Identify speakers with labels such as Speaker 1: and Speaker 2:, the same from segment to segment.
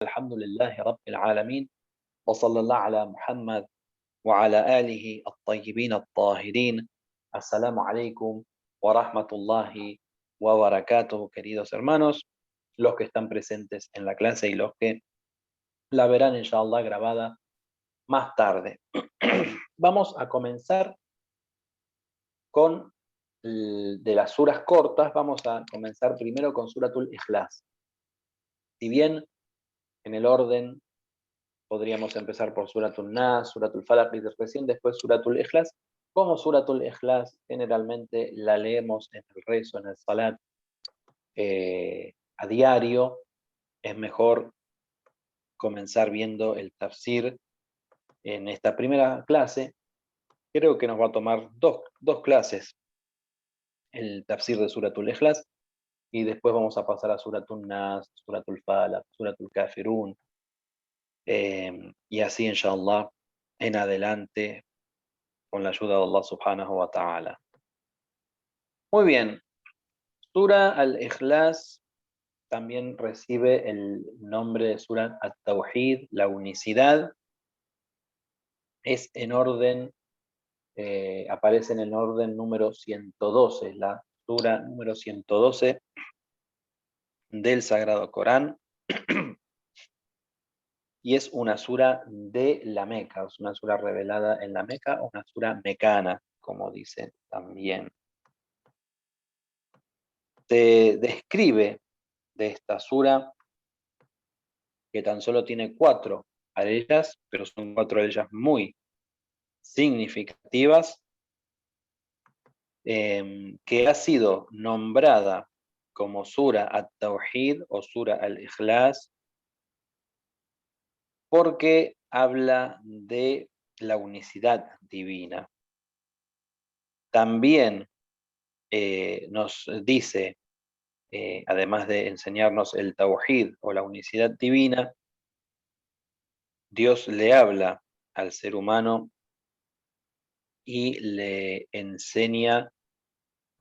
Speaker 1: الحمد لله رب العالمين وصلى الله على محمد وعلى آله الطيبين الطاهرين. Assalamu alaikum wa rahmatullahi wa barakatuh, queridos hermanos, los que están presentes en la clase y los que la verán inshallah grabada más tarde. Vamos a comenzar con de las suras cortas. Vamos a comenzar primero con Suratul Ikhlas. Si bien en el orden podríamos empezar por Suratul Nas, Suratul Falaq y recién después Suratul Ikhlas. Como Suratul Ikhlas generalmente la leemos en el rezo, en el salat a diario, es mejor comenzar viendo el tafsir en esta primera clase. Creo que nos va a tomar dos clases el tafsir de Suratul Ikhlas y después vamos a pasar a Suratul Nas, Suratul Falaq, Suratul Kafirun, y así inshallah en adelante con la ayuda de Allah subhanahu wa ta'ala. Muy bien, Sura al-Ikhlas también recibe el nombre de Sura al-Tawhid, la unicidad. Es en orden, aparece en el orden número 112, la Sura número 112 del Sagrado Corán. Y es una sura de la Meca, es una sura revelada en la Meca, o una sura mecana, como dicen también. Se describe de esta sura que tan solo tiene 4 aleyas, pero son 4 aleyas muy significativas, que ha sido nombrada como Sura al-Tawhid o Sura al-Ikhlas porque habla de la unicidad divina. También nos dice, además de enseñarnos el Tawhid o la unicidad divina, Dios le habla al ser humano y le enseña,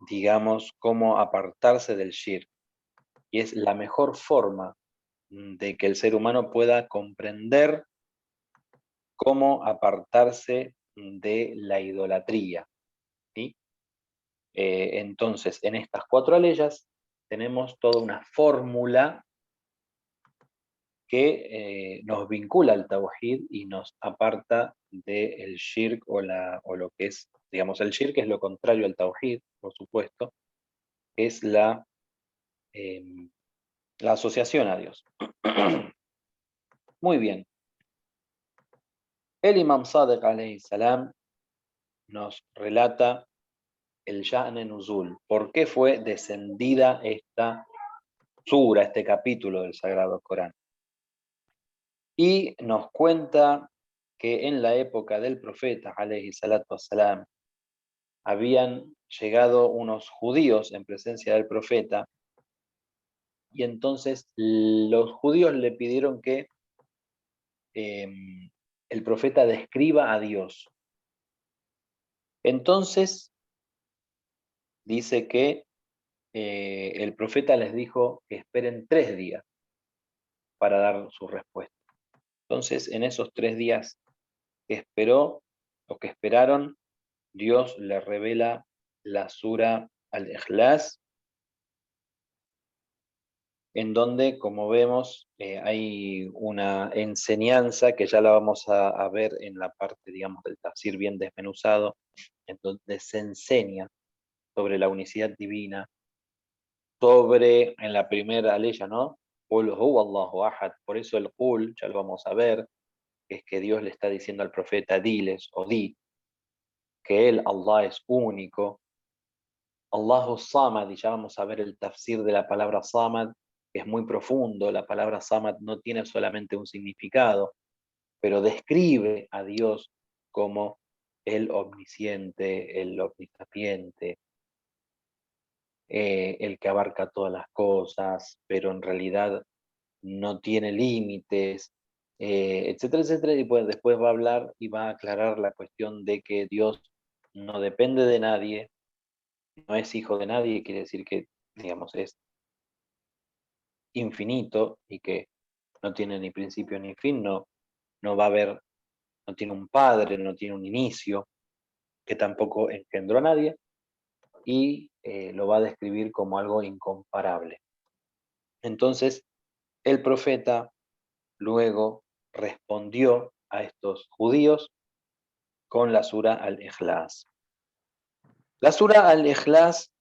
Speaker 1: digamos, cómo apartarse del shirk. Y es la mejor forma de que el ser humano pueda comprender cómo apartarse de la idolatría, ¿sí? Entonces, en estas 4 leyes tenemos toda una fórmula que nos vincula al Tawhid y nos aparta del shirk o lo que es, digamos, el shirk es lo contrario al Tawhid, por supuesto, es la asociación a Dios. Muy bien. El Imam Sadiq alayhi salam nos relata el Sha'n Nuzul. ¿Por qué fue descendida esta sura, este capítulo del Sagrado Corán? Y nos cuenta que en la época del profeta alayhi salatu wassalam habían llegado unos judíos en presencia del profeta y entonces los judíos le pidieron que el profeta describa a Dios. Entonces dice que el profeta les dijo que esperen 3 días para dar su respuesta. Entonces, en esos 3 días que esperó o que esperaron, Dios le revela la sura al-Ikhlas, en donde, como vemos, hay una enseñanza que ya la vamos a ver en la parte, digamos, del tafsir bien desmenuzado, en donde se enseña sobre la unicidad divina, sobre, en la primera ley, ¿no? Qul huwa Allahu ahad. Por eso el qul, ya lo vamos a ver, es que Dios le está diciendo al profeta, diles o di, que él, Allah, es único. Allahu Samad, y ya vamos a ver el tafsir de la palabra Samad, que es muy profundo. La palabra Samad no tiene solamente un significado, pero describe a Dios como el omnisciente, el omnisapiente, el que abarca todas las cosas, pero en realidad no tiene límites, etcétera, etcétera. Y pues después va a hablar y va a aclarar la cuestión de que Dios no depende de nadie, no es hijo de nadie, quiere decir que, digamos, es infinito y que no tiene ni principio ni fin, no va a haber, no tiene un padre, no tiene un inicio, que tampoco engendró a nadie, y lo va a describir como algo incomparable. Entonces, el profeta luego respondió a estos judíos con la sura Al-Ikhlas. La sura Al-Ikhlas,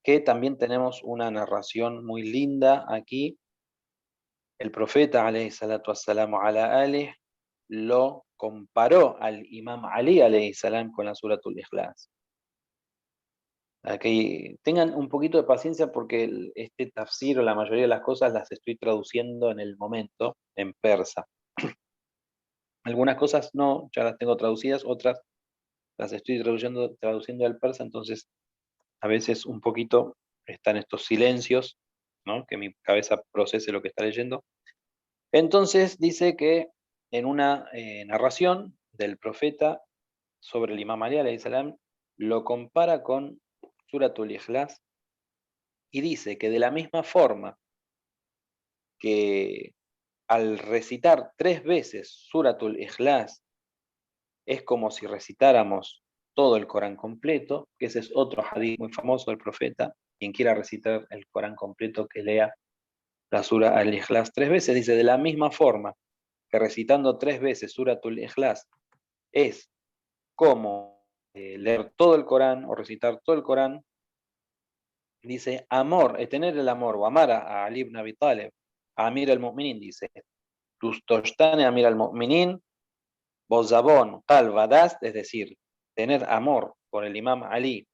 Speaker 1: que también tenemos una narración muy linda aquí, el profeta, alayhi salatu wassalamu ala alih, lo comparó al imam Ali, alayhi salam, con la suratul Ikhlas. Que tengan un poquito de paciencia porque este tafsir o la mayoría de las cosas las estoy traduciendo en el momento en persa. Algunas cosas no, ya las tengo traducidas, otras las estoy traduciendo al persa, entonces a veces un poquito están estos silencios, ¿no? Que mi cabeza procese lo que está leyendo. Entonces dice que en una narración del profeta sobre el imam Ali, alayhi salam, lo compara con Suratul Ikhlas y dice que de la misma forma que al recitar 3 veces Suratul Ikhlas es como si recitáramos todo el Corán completo, que ese es otro hadith muy famoso del profeta. Quien quiera recitar el Corán completo, que lea la Sura al-Ikhlas 3 veces. Dice, de la misma forma que recitando 3 veces Suratul Ikhlas es como leer todo el Corán o recitar todo el Corán. Dice, amor, tener el amor, o amar a Ali ibn Abi Talib, a Amir al-Mu'minin, dice, Tustoshtane Amir al-Mu'minin, Bozabón, Calvadas, es decir, tener amor por el imam Ali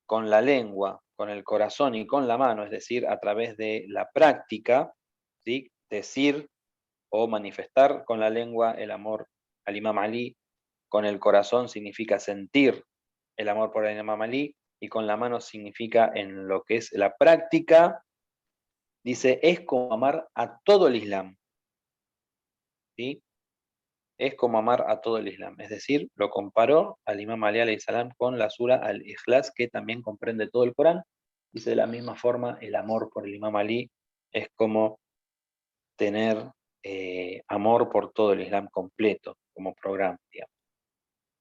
Speaker 1: con la lengua, con el corazón y con la mano, es decir, a través de la práctica, ¿sí? Decir o manifestar con la lengua el amor al imam Ali, con el corazón significa sentir el amor por el imam Ali, y con la mano significa en lo que es la práctica, dice, es como amar a todo el Islam, ¿sí? Es como amar a todo el Islam. Es decir, lo comparó al imam Ali alayhi salam con la sura al-Ikhlas, que también comprende todo el Corán. Dice, de la misma forma, el amor por el imam Ali es como tener amor por todo el Islam completo, como programa, digamos.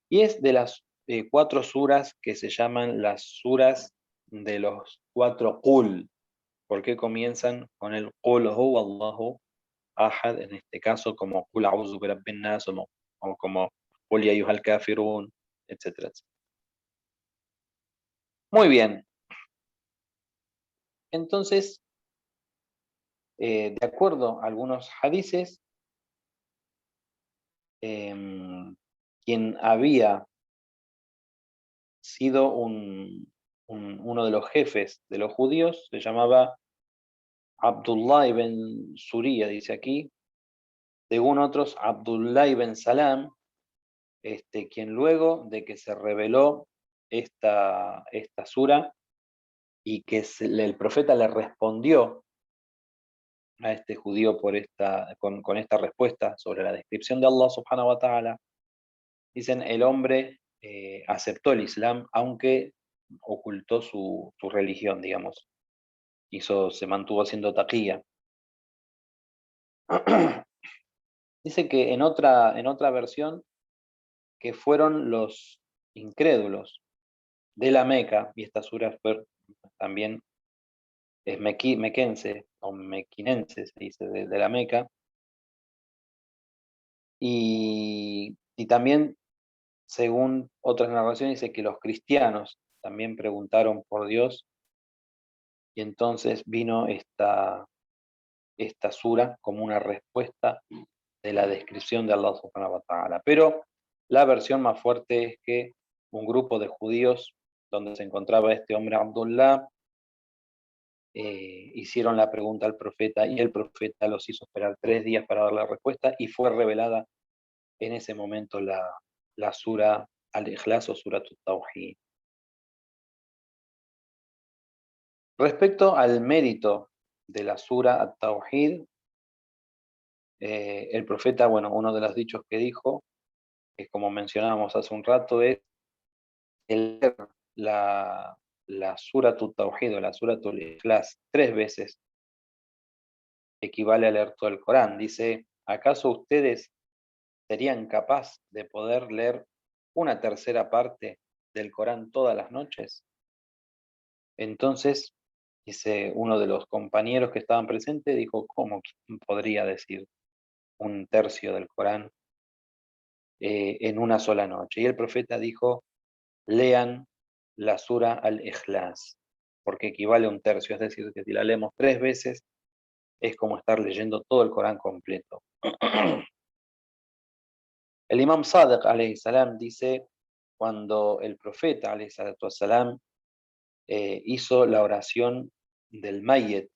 Speaker 1: Y es de las 4 suras que se llaman las suras de los 4 Qul, porque comienzan con el Qul huwa Allahu ahad, en este caso como Qul a'udhu bi rabbin nas, o como Qul ya ayyuhal kafirun, etcétera, etcétera. Muy bien, entonces, de acuerdo a algunos hadices, quien había sido uno de los jefes de los judíos se llamaba Abdullah ibn Suriya, dice aquí, según otros, Abdullah ibn Salam, quien luego de que se reveló esta sura y que el profeta le respondió a este judío con esta respuesta sobre la descripción de Allah subhanahu wa ta'ala, dicen, el hombre aceptó el Islam, aunque ocultó su religión, digamos, se mantuvo haciendo taqiyya. Dice que en otra versión, que fueron los incrédulos de la Meca, y esta sura también es mequense o mequinense, se dice, de la Meca, y también, según otras narraciones, dice que los cristianos también preguntaron por Dios, y entonces vino esta sura como una respuesta de la descripción de Allah subhanahu wa ta'ala. Pero la versión más fuerte es que un grupo de judíos, donde se encontraba este hombre Abdullah, hicieron la pregunta al profeta, y el profeta los hizo esperar 3 días para dar la respuesta, y fue revelada en ese momento la sura al-Ikhlas o Surat al-Tawhid. Respecto al mérito de la sura al-Tawhid, el profeta, bueno, uno de los dichos que dijo, que como mencionábamos hace un rato, es el leer la Surat al-Tawhid o la Surat al-Ikhlas 3 veces equivale a leer todo el Corán. Dice, ¿acaso ustedes serían capaces de poder leer una tercera parte del Corán todas las noches? Entonces, dice uno de los compañeros que estaban presentes, dijo, ¿cómo quién podría decir un tercio del Corán en una sola noche? Y el profeta dijo, lean la sura al-Ikhlas, porque equivale a un tercio, es decir, que si la leemos 3 veces, es como estar leyendo todo el Corán completo. El Imam Sadiq, alayhi salam, dice, cuando el profeta, alayhi salatu wassalam, hizo la oración del Mayyet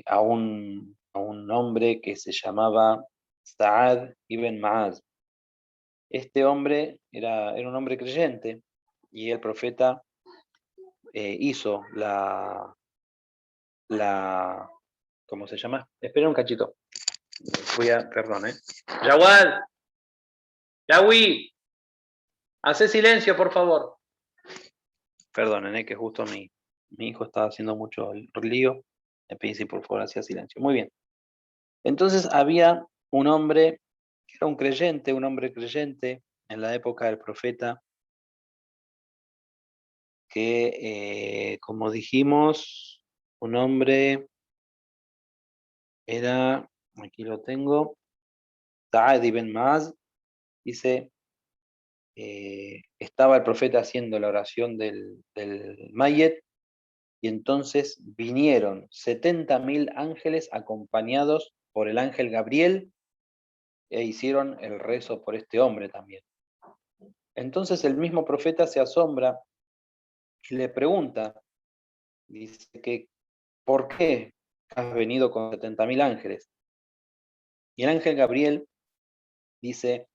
Speaker 1: a un hombre que se llamaba Sa'ad ibn Ma'az. Este hombre era un hombre creyente y el profeta hizo la, ¿cómo se llama? Espera un cachito. Perdón, Jawad, Yawi, hace silencio, por favor. Perdonen, que justo mi hijo estaba haciendo mucho lío. Le pedí si por favor hacía silencio. Muy bien. Entonces había un hombre que era un hombre creyente en la época del profeta, que, como dijimos, un hombre era, aquí lo tengo, Sa'ad ibn Ma'az, dice, estaba el profeta haciendo la oración del Mayyet, y entonces vinieron 70.000 ángeles acompañados por el ángel Gabriel e hicieron el rezo por este hombre también. Entonces el mismo profeta se asombra y le pregunta, dice que, ¿por qué has venido con 70.000 ángeles? Y el ángel Gabriel dice,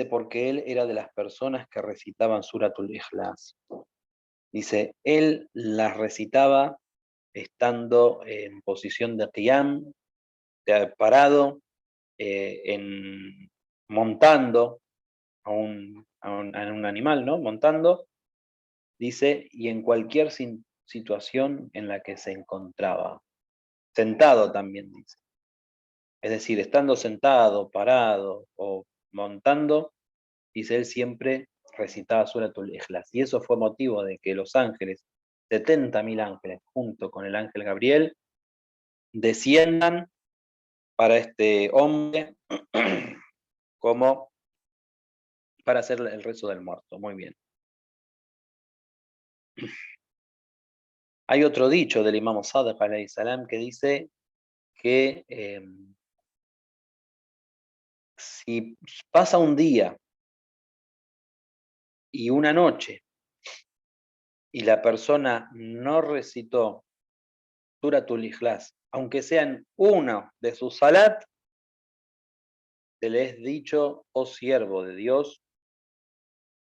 Speaker 1: porque él era de las personas que recitaban Suratul Ikhlas. Dice, él las recitaba estando en posición de qiyam, parado, montando en un animal, ¿no? Montando, dice, y en cualquier situación en la que se encontraba. Sentado también, dice. Es decir, estando sentado, parado o montando, dice él siempre recitaba Suratul Ikhlas. Y eso fue motivo de que los ángeles, 70.000 ángeles, junto con el ángel Gabriel, desciendan para este hombre como para hacer el rezo del muerto. Muy bien. Hay otro dicho del Imam Sadiq alayhi salam que dice que si pasa un día y una noche y la persona no recitó Suratul Ikhlas, aunque sean uno de sus salat, se le es dicho, oh siervo de Dios,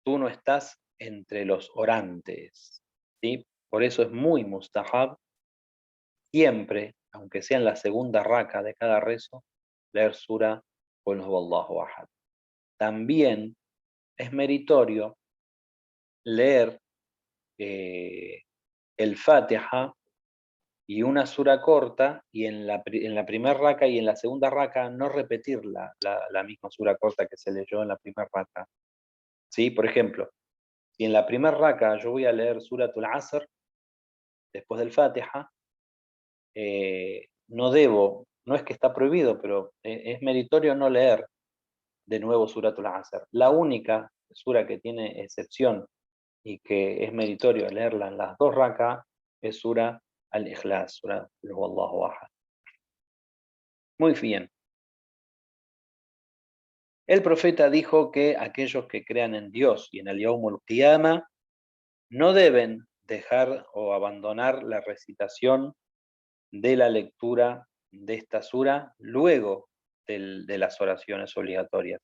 Speaker 1: tú no estás entre los orantes. ¿Sí? Por eso es muy mustahab siempre, aunque sea en la segunda raka de cada rezo, leer sura Qul huwallahu ahad. También es meritorio leer el Fatiha y una sura corta, y en la primera raka y en la segunda raka no repetir la misma sura corta que se leyó en la primera raka. ¿Sí? Por ejemplo, si en la primera raka yo voy a leer Suratul Asr después del Fatiha, no es que está prohibido, pero es meritorio no leer de nuevo Suratul Asr. La única sura que tiene excepción y que es meritorio leerla en las dos rakas es sura al-Ikhlas, sura al-Huwallahu ahad. Muy bien. El profeta dijo que aquellos que crean en Dios y en el Yawmul Qiyamah no deben dejar o abandonar la recitación de la lectura de esta sura luego de las oraciones obligatorias.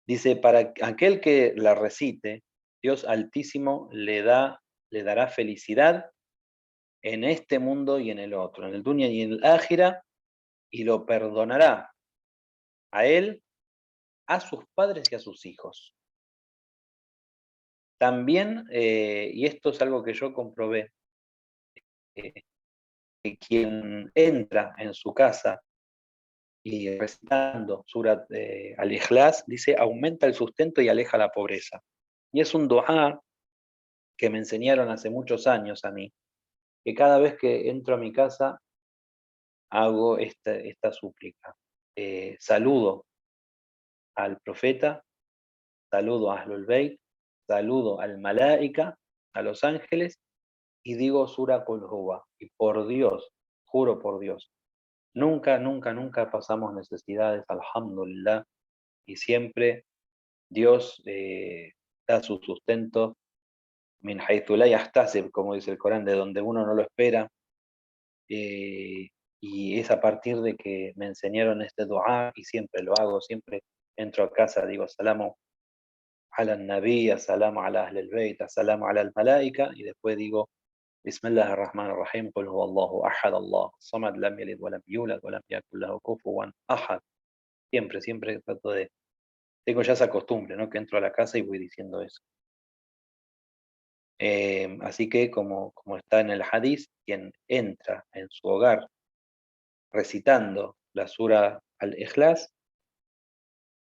Speaker 1: Dice, para aquel que la recite, Dios Altísimo le dará felicidad en este mundo y en el otro, en el dunya y en el ákhira, y lo perdonará a él, a sus padres y a sus hijos. También, y esto es algo que yo comprobé, que quien entra en su casa y recitando Surat al-Ikhlas, dice, aumenta el sustento y aleja la pobreza. Y es un dua que me enseñaron hace muchos años a mí, que cada vez que entro a mi casa hago esta súplica. Saludo al profeta, saludo a Ahlul Bayt, saludo al Malaika, a los ángeles, y digo Sura Qul Huwa. Y por Dios, juro por Dios, nunca, nunca, nunca pasamos necesidades, alhamdulillah, y siempre Dios da su sustento, min haythu la yahtasib, como dice el Corán, de donde uno no lo espera, eh, y es a partir de que me enseñaron este dua, y siempre lo hago, siempre entro a casa, digo, salamu ala nabi, salamu ala ahl al-bayt, salamu ala al-malaika, y después digo, Bismillah ar-Rahman ar-Rahim, qul huwa Allahu ahad, Allah samad, lam yalid wa lam yulad, wa lam yakul lahu kufuwan ahad. Siempre, siempre trato de, tengo ya esa costumbre, ¿no? Que entro a la casa y voy diciendo eso. Así que como está en el hadith, quien entra en su hogar recitando la sura al-Ikhlas,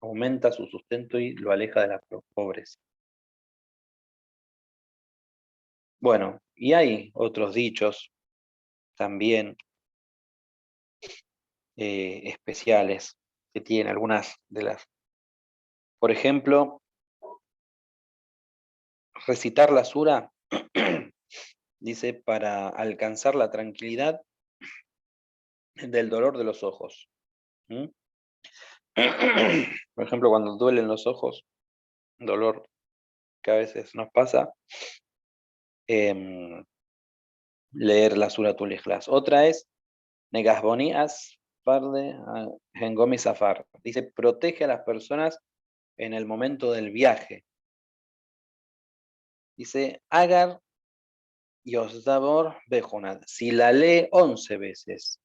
Speaker 1: aumenta su sustento y lo aleja de la pobreza. Bueno, y hay otros dichos también especiales que tienen algunas de las... Por ejemplo, recitar la sura dice para alcanzar la tranquilidad del dolor de los ojos. ¿Mm? Por ejemplo, cuando duelen los ojos, dolor que a veces nos pasa, leer la Suratul Ikhlas. Otra es Negasboni Asfarde Hengomi Safar. Dice, protege a las personas en el momento del viaje. Dice, Agar Yosdabor Bejunad. Si la lee 11 veces,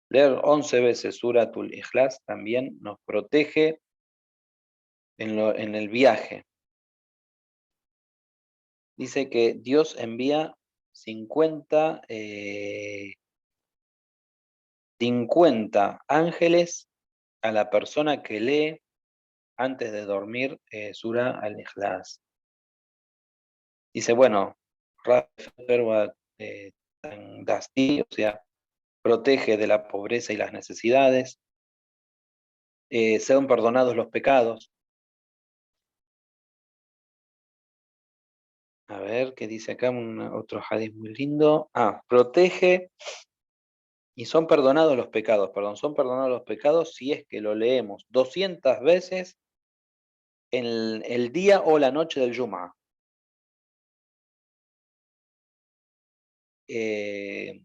Speaker 1: leer 11 veces Suratul Ikhlas también nos protege en el viaje. Dice que Dios envía 50 ángeles a la persona que lee antes de dormir Sura al-Ikhlas. Dice, bueno, o sea, protege de la pobreza y las necesidades, sean perdonados los pecados. A ver, ¿qué dice acá? Otro hadith muy lindo. Protege y son perdonados los pecados, perdón, son perdonados los pecados si es que lo leemos 200 veces en el día o la noche del Jum'ah. Y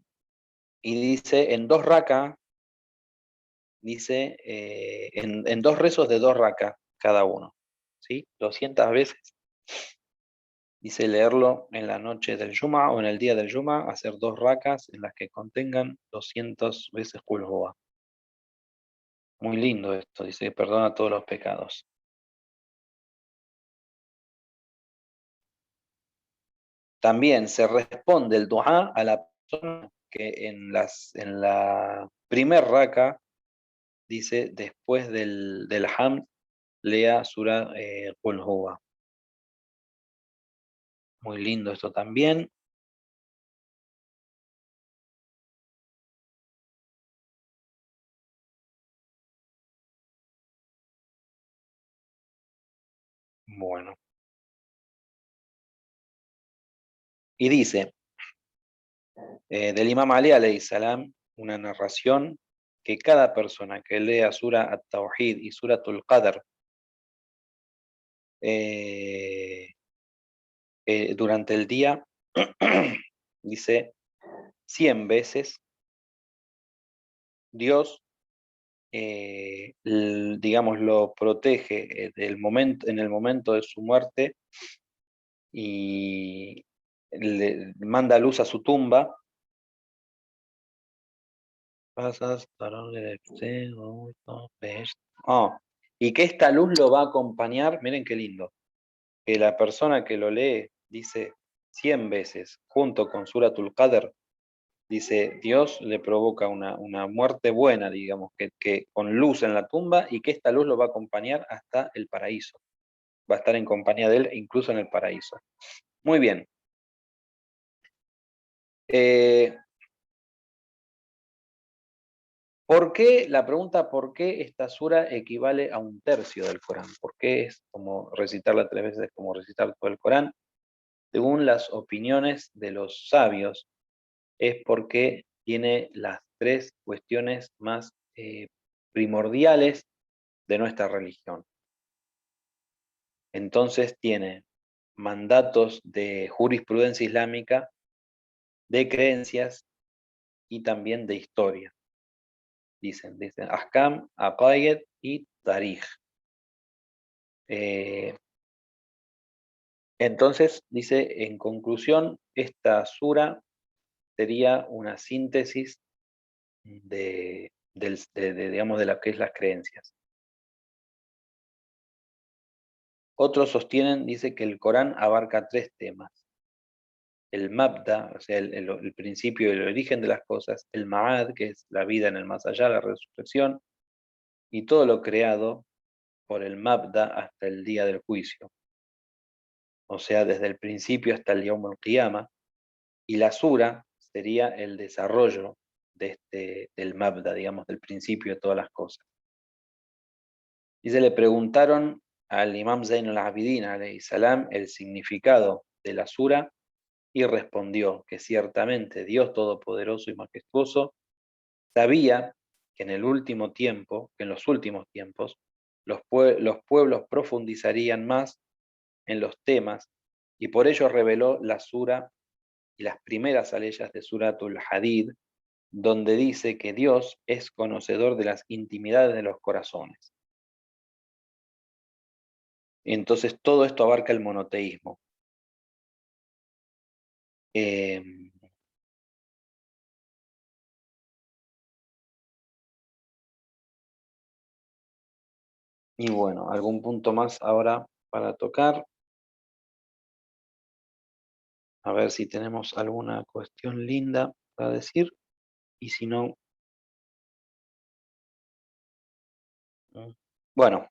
Speaker 1: dice en 2 raka, dice en 2 rezos de 2 raka cada uno, ¿sí? 200 veces. Dice leerlo en la noche del Jum'ah o en el día del Jum'ah, hacer 2 rakas en las que contengan 200 veces Qul Huwa. Muy lindo esto, dice que perdona todos los pecados. También se responde el du'a a la persona que en la primer raka dice después del hamd lea sura Qul Huwa. Muy lindo esto también. Bueno. Y dice, del Imam Ali alayhi salam, una narración que cada persona que lea Sura At-Tawhid y Suratul Qadr durante el día, dice 100 veces, Dios, digamos, lo protege en el momento de su muerte y le manda luz a su tumba. Y que esta luz lo va a acompañar, miren qué lindo, que la persona que lo lee dice 100 veces junto con Suratul Qadr, Dice, Dios le provoca una muerte buena, digamos, que con luz en la tumba y que esta luz lo va a acompañar hasta el paraíso. Va a estar en compañía de él incluso en el paraíso. Muy bien. ¿Por qué? La pregunta, ¿por qué esta sura equivale a un tercio del Corán? ¿Por qué es como recitarla 3 veces, como recitar todo el Corán? Según las opiniones de los sabios, es porque tiene las 3 cuestiones más primordiales de nuestra religión. Entonces tiene mandatos de jurisprudencia islámica, de creencias y también de historia. Dicen Ahkam, Aqaid y Tarij. Entonces, dice, en conclusión, esta sura sería una síntesis digamos, de lo que es las creencias. Otros sostienen, dice, que el Corán abarca 3 temas. El mabda, o sea, el principio y el origen de las cosas, el ma'ad, que es la vida en el más allá, la resurrección, y todo lo creado por el mabda hasta el día del juicio. O sea, desde el principio hasta el Yawm al-Qiyamah, y la sura sería el desarrollo del mabda, digamos, del principio de todas las cosas. Y se le preguntaron al imam Zayn al-Abidin, alayhi salam, el significado de la sura, y respondió que ciertamente Dios Todopoderoso y Majestuoso sabía que en el último tiempo, que en los últimos tiempos, los pueblos profundizarían más en los temas, y por ello reveló la sura y las primeras aleyas de Suratul Hadid, donde dice que Dios es conocedor de las intimidades de los corazones. Entonces todo esto abarca el monoteísmo. Y bueno, algún punto más ahora para tocar. A ver si tenemos alguna cuestión linda para decir. Y si no, bueno,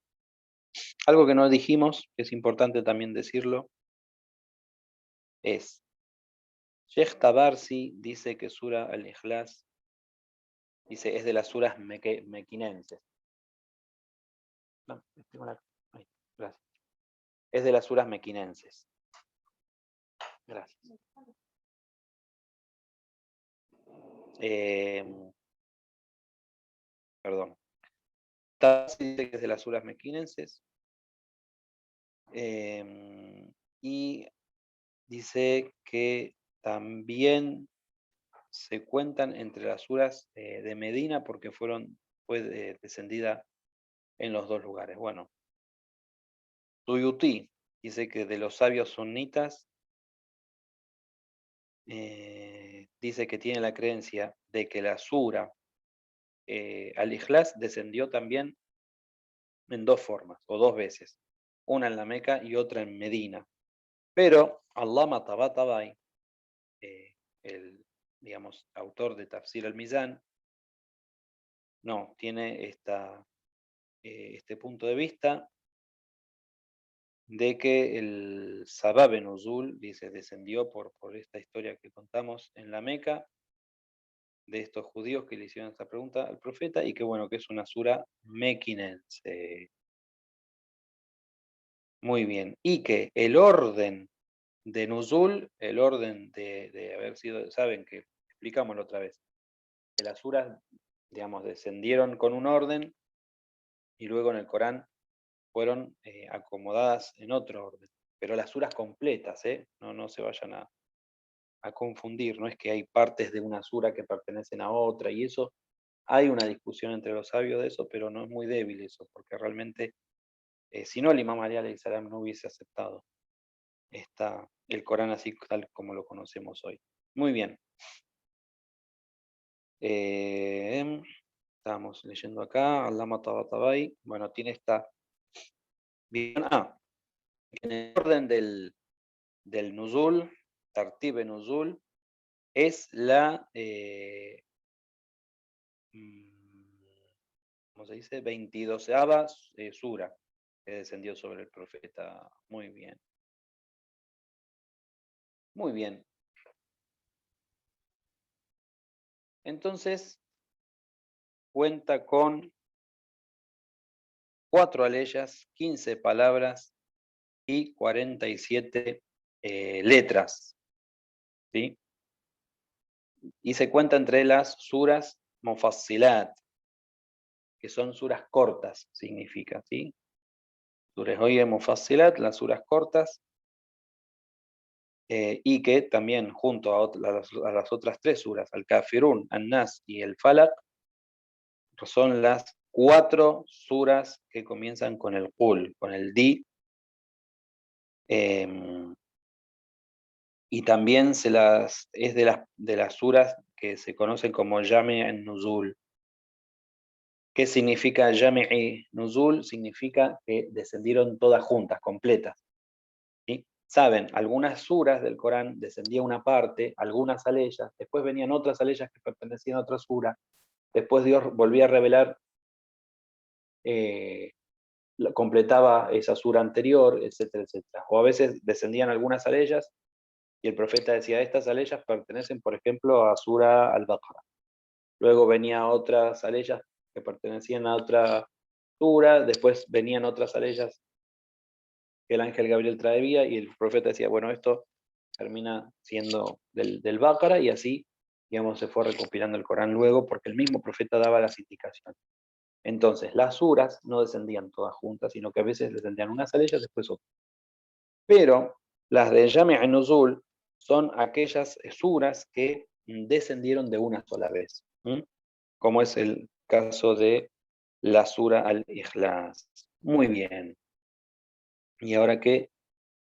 Speaker 1: algo que no dijimos, que es importante también decirlo, es, Sheikh Tabarsi dice que Sura al-Ikhlas, dice, es de las suras mequinenses. No, ahí, gracias. Es de las suras mequinenses. Gracias. Perdón. Tabarsi dice que es de las suras mequinenses. Y dice que también se cuentan entre las suras de Medina porque fue descendida en los 2 lugares. Bueno, Suyuti dice que de los sabios sunitas dice que tiene la creencia de que la sura al-Ikhlas descendió también en 2 formas, o 2 veces, una en la Meca y otra en Medina. Pero Allama Tabatabai, el, digamos, autor de Tafsir al-Mizan, no, tiene este punto de vista de que el Sabab Nuzul, dice, descendió por esta historia que contamos en la Meca, de estos judíos que le hicieron esta pregunta al profeta, y que bueno, que es una sura mequinense. Muy bien. Y que el orden de Nuzul, el orden de haber sido, saben que explicamos la otra vez, que las suras, digamos, descendieron con un orden y luego en el Corán fueron acomodadas en otro orden. Pero las suras completas, no se vayan a confundir, no es que hay partes de una sura que pertenecen a otra y eso, hay una discusión entre los sabios de eso, pero no es muy débil eso, porque realmente, si no, el Imam Ali alayhi salam no hubiese aceptado el Corán así tal como lo conocemos hoy. Muy bien. Estamos leyendo acá, Allama Tabatabai, bueno, tiene esta... en el orden del Nuzul, Tartib Nuzul, es la, ¿cómo se dice? 22ª sura que descendió sobre el profeta. Muy bien, muy bien. Entonces, cuenta con 4 aleyas, 15 palabras y 47 letras, ¿sí? Y se cuenta entre las suras mufassilat, que son suras cortas, significa, ¿sí? Suras oye mufassilat, las suras cortas, y que también junto a las otras 3 suras, al-Kafirun, an-Nas y el Falaq, son las 4 suras que comienzan con el Qul, con el Di, y también es de las suras que se conocen como Jami' an-Nuzul. ¿Qué significa Jami' Nuzul? Significa que descendieron todas juntas, completas, ¿sí? Saben, algunas suras del Corán descendía una parte, algunas aleyas, después venían otras aleyas que pertenecían a otra sura, después Dios volvía a revelar, completaba esa sura anterior, etcétera, etcétera. O a veces descendían algunas aleyas y el profeta decía, estas aleyas pertenecen, por ejemplo, a Sura al-Baqarah. Luego venía otras aleyas que pertenecían a otra sura, después venían otras aleyas que el ángel Gabriel traía y el profeta decía, bueno, esto termina siendo del Baqarah, y así, digamos, se fue recopilando el Corán luego porque el mismo profeta daba las indicaciones. Entonces, las suras no descendían todas juntas, sino que a veces descendían unas aleyas, después otras. Pero las de Jami' an-Nuzul son aquellas suras que descendieron de una sola vez, como es el caso de la sura al-Ikhlas. Muy bien. Y ahora que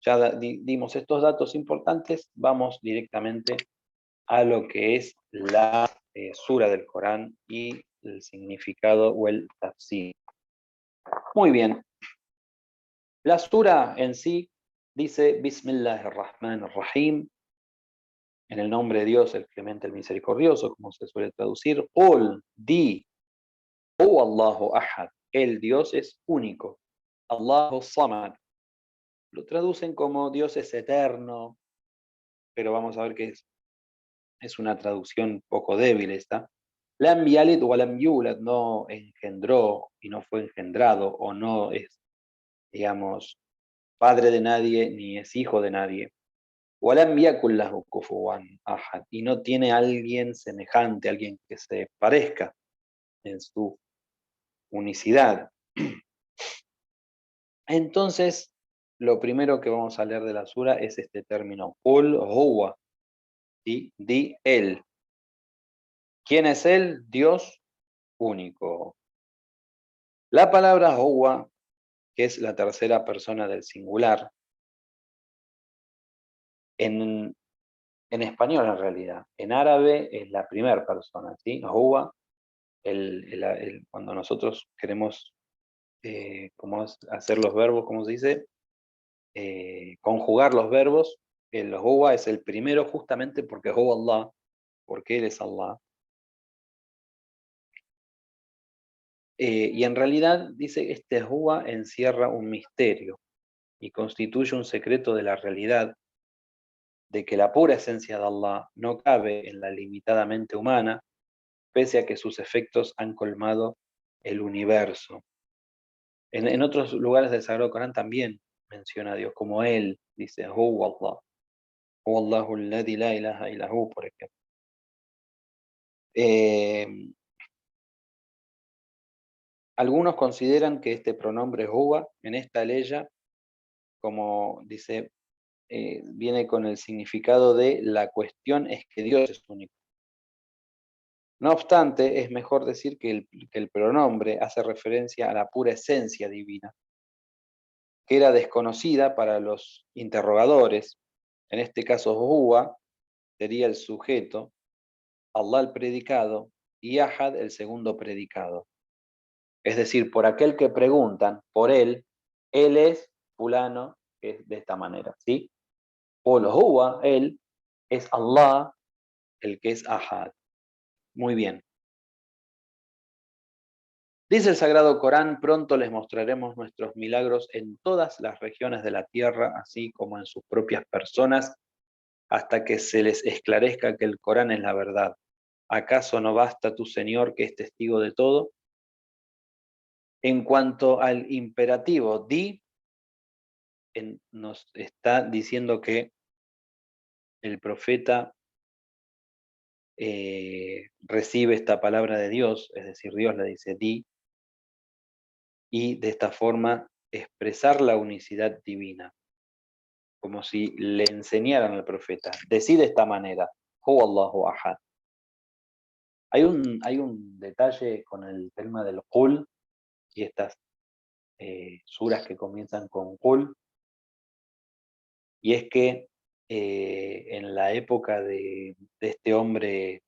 Speaker 1: ya dimos estos datos importantes, vamos directamente a lo que es la sura del Corán y el significado o el tafsir. Muy bien. La sura en sí dice Bismillahirrahmanirrahim, en el nombre de Dios, el clemente, el misericordioso, como se suele traducir. Qul, di, huwa Allahu ahad, el Dios es único. Allahu samad. Lo traducen como Dios es eterno, pero vamos a ver que es una traducción poco débil esta. Lam yalid wa lam yulad, no engendró y no fue engendrado, o no es, digamos, padre de nadie ni es hijo de nadie. Walam yakul lahu kufuwan ahad, y no tiene alguien semejante, alguien que se parezca en su unicidad. Entonces, lo primero que vamos a leer de la sura es este término, Qul huwa, ¿sí? Di él. ¿Quién es él? Dios único. La palabra huwa, que es la tercera persona del singular, en, en español en realidad, en árabe es la primera persona, ¿sí? Huwa, cuando nosotros queremos cómo hacer los verbos, ¿cómo se dice? Conjugar los verbos, el huwa es el primero justamente porque huwa Allah, porque Él es Allah. Y en realidad dice, este huwa encierra un misterio y constituye un secreto de la realidad de que la pura esencia de Allah no cabe en la limitada mente humana, pese a que sus efectos han colmado el universo. En otros lugares del Sagrado Corán también menciona a Dios como Él, dice, huwa Allah. Huwallahu alladhi la ilaha illa hu, por ejemplo. Algunos consideran que este pronombre huwa en esta leya, como dice, viene con el significado de la cuestión es que Dios es único. No obstante, es mejor decir que el pronombre hace referencia a la pura esencia divina, que era desconocida para los interrogadores. En este caso, huwa sería el sujeto, Allah el predicado y Ahad el segundo predicado. Es decir, por aquel que preguntan, por él es fulano, que es de esta manera, ¿sí? O lo huwa, él, es Allah, el que es Ahad. Muy bien. Dice el Sagrado Corán, pronto les mostraremos nuestros milagros en todas las regiones de la tierra, así como en sus propias personas, hasta que se les esclarezca que el Corán es la verdad. ¿Acaso no basta tu Señor que es testigo de todo? En cuanto al imperativo, nos está diciendo que el profeta recibe esta palabra de Dios, es decir, Dios le dice di, y de esta forma expresar la unicidad divina, como si le enseñaran al profeta. Decide de esta manera, Hu Allahu Ahad. Hay un detalle con el tema del Qul y estas suras que comienzan con Qul, y es que en la época de este hombre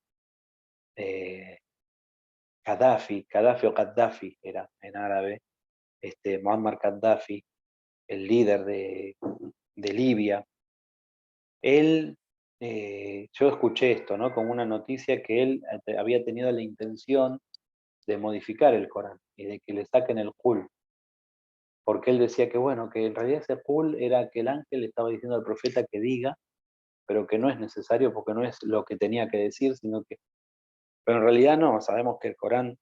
Speaker 1: Gaddafi o Gaddafi era en árabe, Muammar Gaddafi, el líder de Libia, él, yo escuché esto, ¿no? Como una noticia que él había tenido la intención de modificar el Corán y de que le saquen el Qul, porque él decía que bueno, que en realidad ese Qul era que el ángel le estaba diciendo al profeta que diga, pero que no es necesario porque no es lo que tenía que decir, sino que... Pero en realidad no, sabemos que el Corán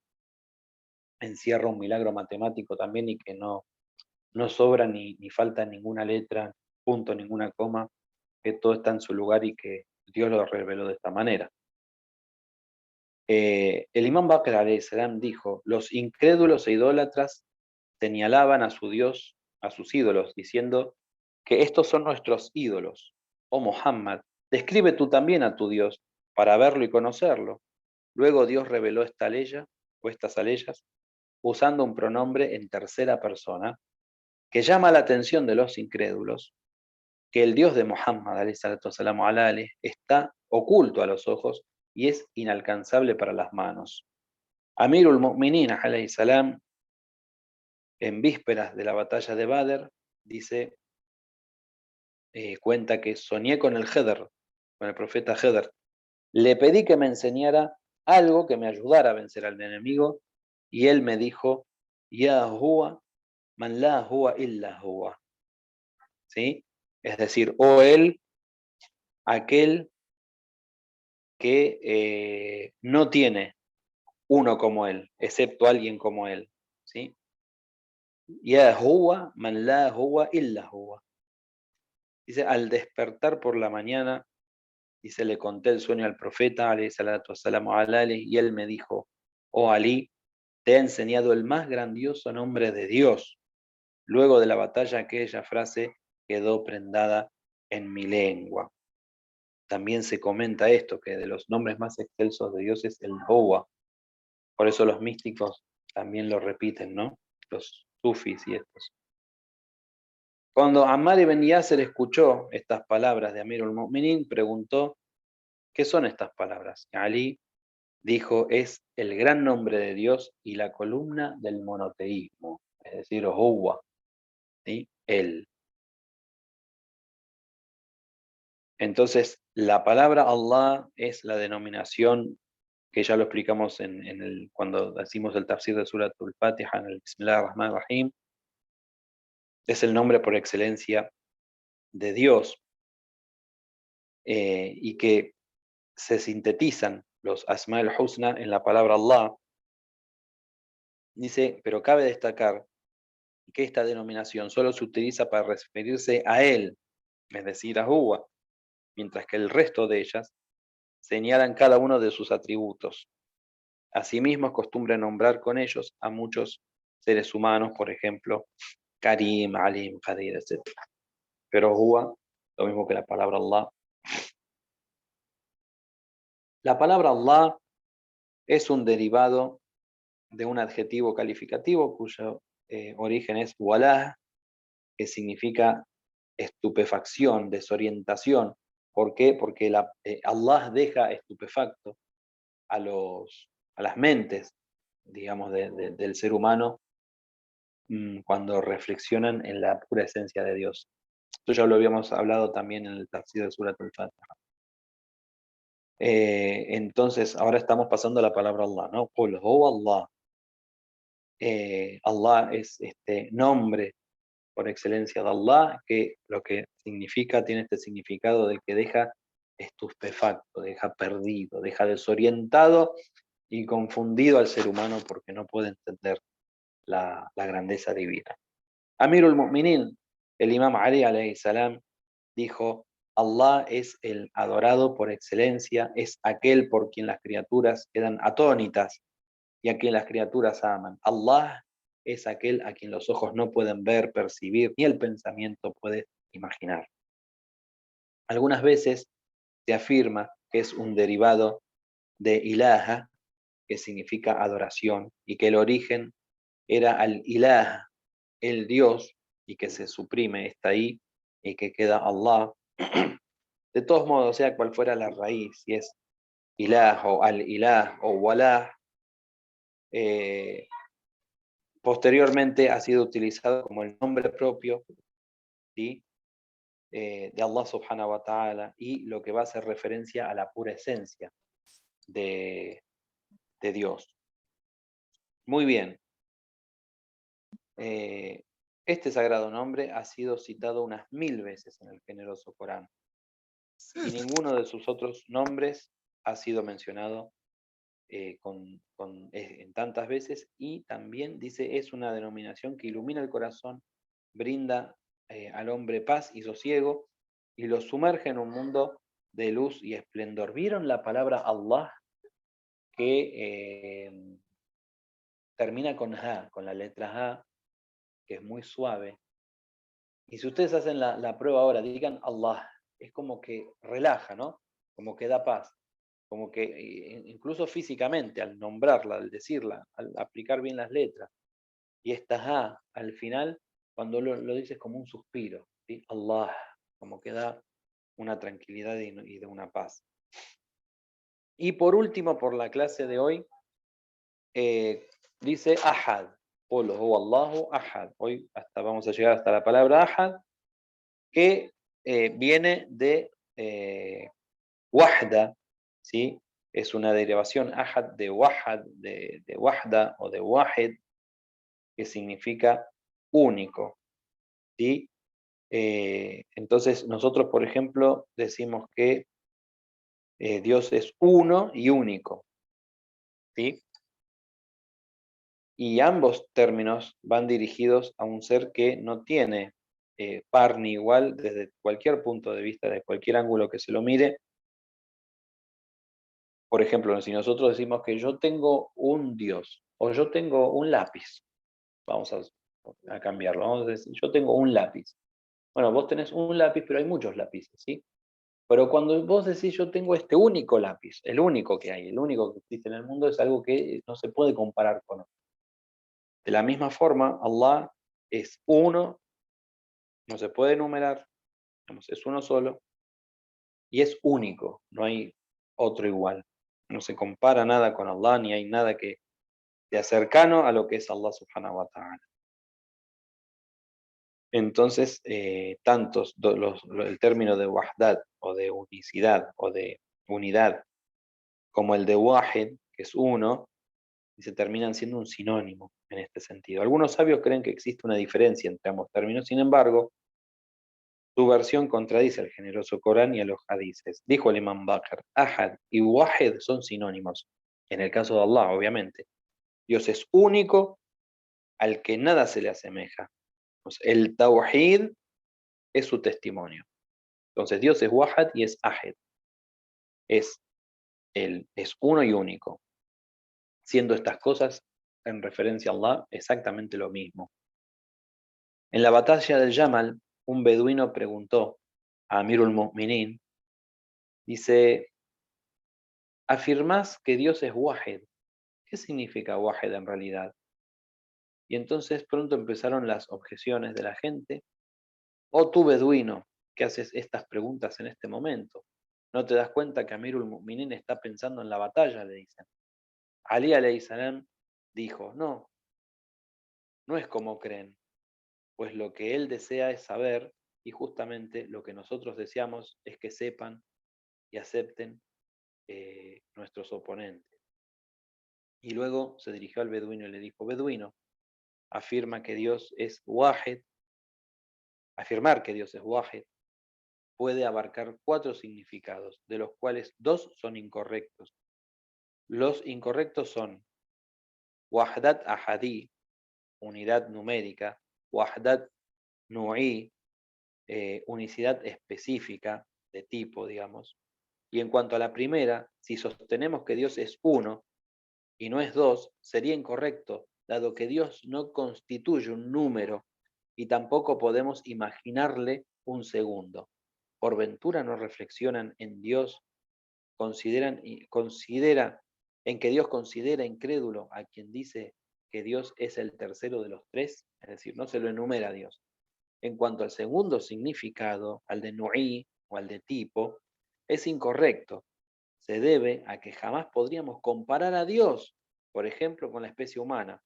Speaker 1: encierra un milagro matemático también y que no sobra ni falta ninguna letra, punto, ninguna coma, que todo está en su lugar y que Dios lo reveló de esta manera. El imán Bakr alayhi salam dijo, los incrédulos e idólatras señalaban a su Dios, a sus ídolos, diciendo que estos son nuestros ídolos. Oh Muhammad, describe tú también a tu Dios para verlo y conocerlo. Luego Dios reveló esta ley o estas aleyas usando un pronombre en tercera persona que llama la atención de los incrédulos, que el Dios de Muhammad alayhi, está oculto a los ojos y es inalcanzable para las manos. Amirul Mu'minin alayhi salam, en vísperas de la batalla de Badr, dice, cuenta que soñé con el Hedr, con el profeta Hedr. Le pedí que me enseñara algo que me ayudara a vencer al enemigo y él me dijo, Ya huwa man la huwa illa huwa. ¿Sí? Es decir, o él, aquel que no tiene uno como él, excepto alguien como él. ¿Sí? Ya huwa man la huwa illa huwa. Dice, al despertar por la mañana, dice, le conté el sueño al profeta, alayhi salatu wassalamu ala alihi, y él me dijo, oh Ali, te he enseñado el más grandioso nombre de Dios. Luego de la batalla, aquella frase quedó prendada en mi lengua. También se comenta esto, que de los nombres más excelsos de Dios es el Huwa. Por eso los místicos también lo repiten, ¿no? Los sufis y estos. Cuando Ammar ibn Yasser escuchó estas palabras de Amirul Mu'minin, preguntó, ¿qué son estas palabras? Ali dijo, es el gran nombre de Dios y la columna del monoteísmo, es decir, Huwa, ¿sí? Él. Entonces, la palabra Allah es la denominación que ya lo explicamos cuando decimos el tafsir de Surat al-Fatiha en el Bismillah ar-Rahman ar-Rahim, es el nombre por excelencia de Dios, y que se sintetizan los Asma al-Husna en la palabra Allah. Dice, pero cabe destacar que esta denominación solo se utiliza para referirse a Él, es decir, a Huwa, mientras que el resto de ellas señalan cada uno de sus atributos. Asimismo, es costumbre nombrar con ellos a muchos seres humanos, por ejemplo, Karim, Alim, Qadir, etc. Pero Huwa, lo mismo que la palabra Allah. La palabra Allah es un derivado de un adjetivo calificativo cuyo origen es Walah, que significa estupefacción, desorientación. ¿Por qué? Porque Allah deja estupefacto a las mentes, digamos, del ser humano cuando reflexionan en la pura esencia de Dios. Esto ya lo habíamos hablado también en el tafsir de Surat al-Fatiha. Entonces, ahora estamos pasando la palabra Allah, ¿no? Qul huwa Allah. Allah es este nombre por excelencia de Allah, que lo que significa, tiene este significado de que deja estupefacto, deja perdido, deja desorientado y confundido al ser humano porque no puede entender la grandeza divina. Amirul Mu'minin, el Imam Ali alayhi salam, dijo: Allah es el adorado por excelencia, es aquel por quien las criaturas quedan atónitas y a quien las criaturas aman. Allah es aquel a quien los ojos no pueden ver, percibir, ni el pensamiento puede imaginar. Algunas veces se afirma que es un derivado de ilaha, que significa adoración, y que el origen era al ilah, el Dios, y que se suprime, está ahí, y que queda Allah. De todos modos, sea cual fuera la raíz, si es ilah o al ilah o walah, posteriormente ha sido utilizado como el nombre propio, ¿sí? De Allah subhanahu wa ta'ala, y lo que va a hacer referencia a la pura esencia de, de Dios. Muy bien. Este sagrado nombre ha sido citado unas 1000 veces en el generoso Corán, y ninguno de sus otros nombres ha sido mencionado en tantas veces, y también dice: es una denominación que ilumina el corazón, brinda al hombre paz y sosiego, y lo sumerge en un mundo de luz y esplendor. ¿Vieron la palabra Allah que termina con ha, con la letra ha, que es muy suave? Y si ustedes hacen la prueba ahora, digan Allah, es como que relaja, ¿no? Como que da paz, como que incluso físicamente, al nombrarla, al decirla, al aplicar bien las letras, y esta A al final, cuando lo dices como un suspiro, ¿sí? Allah, como que da una tranquilidad y de una paz. Y por último, por la clase de hoy, dice Ahad, Qul huwa Allahu Ahad. Hoy vamos a llegar hasta la palabra Ahad, que viene de Wahda, ¿sí? Es una derivación Ahad de Wahad, de Wahda o de Wahid, que significa único, ¿sí? Entonces nosotros, por ejemplo, decimos que Dios es uno y único, ¿sí? Y ambos términos van dirigidos a un ser que no tiene par ni igual desde cualquier punto de vista, de cualquier ángulo que se lo mire. Por ejemplo, si nosotros decimos que yo tengo un Dios o yo tengo un lápiz, vamos a cambiarlo, vamos a decir, yo tengo un lápiz. Bueno, vos tenés un lápiz, pero hay muchos lápices, ¿sí? Pero cuando vos decís yo tengo este único lápiz, el único que hay, el único que existe en el mundo, es algo que no se puede comparar con otro. De la misma forma, Allah es uno, no se puede enumerar, digamos, es uno solo, y es único, no hay otro igual. No se compara nada con Allah, ni hay nada que sea cercano a lo que es Allah subhanahu wa ta'ala. Entonces, el término de wahdat, o de unicidad, o de unidad, como el de wahid, que es uno, y se terminan siendo un sinónimo en este sentido. Algunos sabios creen que existe una diferencia entre ambos términos, sin embargo, su versión contradice al generoso Corán y a los hadices. Dijo el Imam Bakr: Ahad y Wahid son sinónimos. En el caso de Allah, obviamente. Dios es único, al que nada se le asemeja. Pues el Tawhid es su testimonio. Entonces Dios es Wahad y es Ahad. Es uno y único. Siendo estas cosas, en referencia a Allah, exactamente lo mismo. En la batalla del Yamal, un beduino preguntó a Amirul Mu'minin, dice: ¿afirmás que Dios es Wahid? ¿Qué significa Wahid en realidad? Y entonces pronto empezaron las objeciones de la gente. Oh tú beduino, que haces estas preguntas en este momento, ¿no te das cuenta que Amirul Mu'minin está pensando en la batalla?, le dicen. Ali alayhi salam dijo: no, no es como creen, pues lo que él desea es saber, y justamente lo que nosotros deseamos es que sepan y acepten nuestros oponentes. Y luego se dirigió al beduino y le dijo, beduino, afirma que Dios es Wahid. Afirmar que Dios es Wahid puede abarcar 4 significados, de los cuales 2 son incorrectos. Los incorrectos son Wahdat Ahadi, unidad numérica, Wahdat Nu'i, unicidad específica de tipo, digamos. Y en cuanto a la primera, si sostenemos que Dios es uno y no es 2, sería incorrecto, dado que Dios no constituye un número y tampoco podemos imaginarle un segundo. Por ventura no reflexionan en Dios, considera en que Dios considera incrédulo a quien dice que Dios es el tercero de los 3, es decir, no se lo enumera a Dios. En cuanto al segundo significado, al de Nu'i o al de tipo, es incorrecto. Se debe a que jamás podríamos comparar a Dios, por ejemplo, con la especie humana,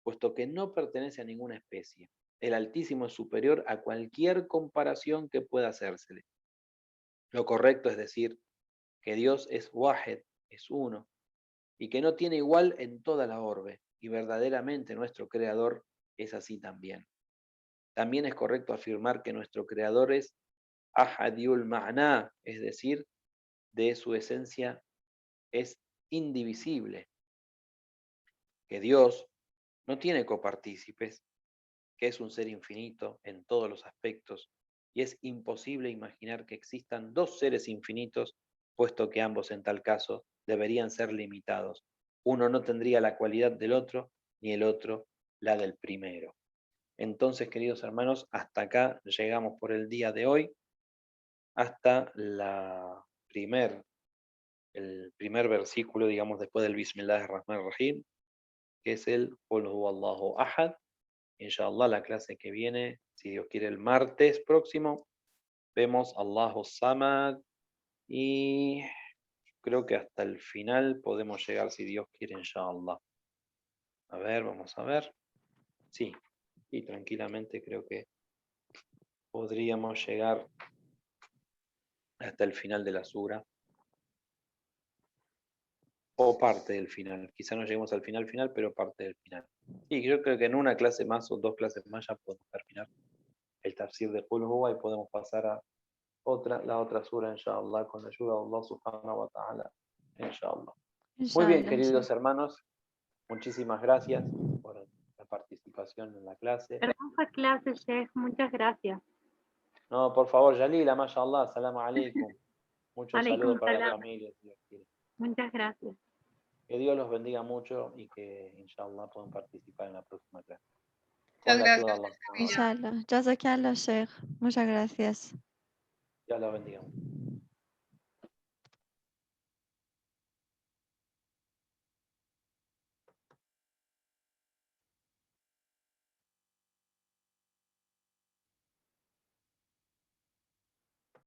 Speaker 1: puesto que no pertenece a ninguna especie. El Altísimo es superior a cualquier comparación que pueda hacérsele. Lo correcto es decir que Dios es Wahid, es uno, y que no tiene igual en toda la orbe, y verdaderamente nuestro Creador es así también. También es correcto afirmar que nuestro Creador es Ahadiul Ma'na, es decir, de su esencia es indivisible, que Dios no tiene copartícipes, que es un ser infinito en todos los aspectos, y es imposible imaginar que existan 2 seres infinitos, puesto que ambos en tal caso deberían ser limitados. Uno no tendría la cualidad del otro, ni el otro la del primero. Entonces, queridos hermanos, hasta acá llegamos por el día de hoy, hasta el primer versículo, digamos, después del Bismillahirrahmanirrahim, que es el Qul huwallahu ahad. Inshallah, la clase que viene, si Dios quiere, el martes próximo, vemos Allahu Samad y creo que hasta el final podemos llegar, si Dios quiere, inshallah. A ver, vamos a ver. Sí, y tranquilamente creo que podríamos llegar hasta el final de la sura o parte del final. Quizá no lleguemos al final, pero parte del final. Y yo creo que en una clase más o 2 clases más ya podemos terminar el tafsir de Qul Huwa y podemos pasar a la otra sura, inshallah, con la ayuda de Allah subhanahu wa ta'ala, inshallah. Muy bien,
Speaker 2: Inshallah,
Speaker 1: queridos
Speaker 2: Sheikh.
Speaker 1: hermanos, muchísimas gracias por la participación en la clase.
Speaker 3: Hermosa clase, Sheikh. Muchas gracias.
Speaker 1: No, por favor, Yalila, mashallah, salam alaikum. Muchos saludos
Speaker 3: Alaikum
Speaker 1: para la
Speaker 3: salam.
Speaker 1: familia, si Dios quiere.
Speaker 3: Muchas gracias.
Speaker 1: Que Dios los bendiga mucho y que, inshallah, puedan participar en la próxima clase.
Speaker 4: Muchas
Speaker 1: Con la ayuda de
Speaker 4: gracias.
Speaker 1: Allah subhanahu wa ta'ala.
Speaker 2: Inshallah. Jazakallah, Sheikh. Muchas gracias.
Speaker 1: Dios los bendiga.